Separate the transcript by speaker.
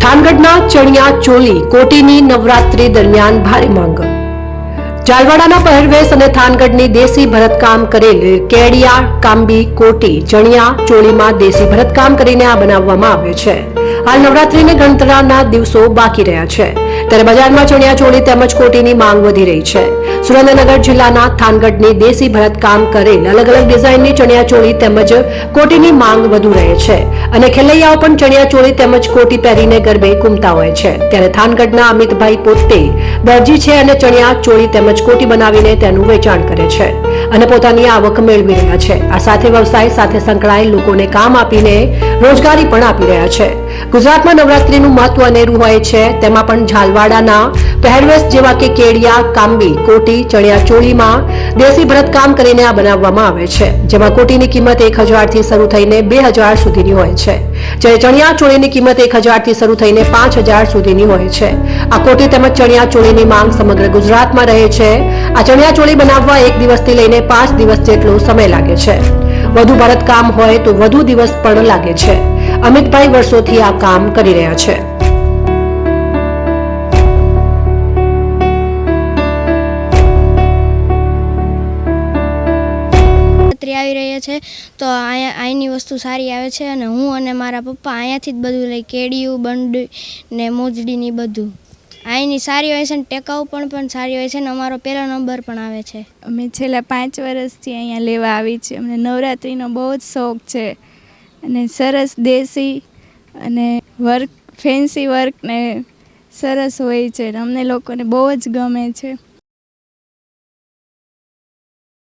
Speaker 1: થાનગઢના ચણિયા ચોલી કોટીની નવરાત્રી દરમિયાન ભારે માંગ। ઝાલવાડાના પહેરવેશ અને થાનગઢની દેશી ભરતકામ કરેલ કેડિયા કાંબી કોટી ચણિયા ચોળીમાં દેશી ભરતકામ કરીને આ બનાવવામાં આવે છે। હાલ નવરાત્રીને ગણતરીના દિવસો બાકી રહ્યા છે, ત્યારે બજારમાં ચણિયા ચોળી તેમજ કોટીની માંગ વધી રહી છે। સુરેન્દ્રનગર જિલ્લાના થાનગઢની દેશી ભરતકામ કરેલ અલગ અલગ ડિઝાઇનની ચણિયા ચોળી તેમજ કોટીની માંગ વધુ રહે છે અને ખેલૈયાઓ પણ ચણિયા ચોળી તેમજ કોટી પહેરીને ગરબે ઘૂમતા હોય છે। ત્યારે થાનગઢના અમિતભાઈ પોતે દરજી છે અને ચણિયા ચોળી તેમજ કોટી બનાવીને તેનું વેચાણ કરે છે અને પોતાની આવક મેળવી રહ્યા છે। આ સાથે વ્યવસાય સાથે સંકળાયેલ લોકોને કામ આપીને રોજગારી પણ આપી રહ્યા છે। ગુજરાતમાં નવરાત્રીનું મહત્વ અનેરું હોય છે, તેમાં પણ ઝાલવાડાના પહેરવેશ જેવા કે કેડિયા કાંબી કોટી ચણિયા ચોળીમાં દેશી ભરતકામ કરીને આ બનાવવામાં આવે છે, જેમાં કોટીની કિંમત 1000 થી શરૂ થઈને 2000 સુધીની હોય છે, જ્યારે ચણિયા ચોળીની કિંમત 1000 થી શરૂ થઈને 5000 સુધીની હોય છે। આ કોટી તેમજ ચણિયા ચોળીની માંગ સમગ્ર ગુજરાતમાં રહે છે। આ ચણિયા ચોળી બનાવવા 1 દિવસથી લઈને 5 દિવસ જેટલો સમય લાગે છે। વધુ ભરતકામ હોય તો વધુ દિવસ પણ લાગે છે। અમિતભાઈ વર્ષોથી આ કામ કરી રહ્યા છે।
Speaker 2: આવી રહ્યા છે તો અહીંની વસ્તુ સારી આવે છે અને હું અને મારા પપ્પા અહીંયાથી જ બધું લઈ કેડિયું બંડી ને મોજડીની બધું અહીંની સારી હોય છે ને ટેકાઉ પણ સારી હોય છે ને અમારો પહેલો નંબર પણ આવે છે।
Speaker 3: અમે છેલ્લા 5 વર્ષથી અહીંયા લેવા આવી છે। અમને નવરાત્રિનો બહુ જ શોખ છે અને સરસ દેશી અને વર્ક ફેન્સી વર્ક ને સરસ હોય છે, અમને લોકોને બહુ જ ગમે છે।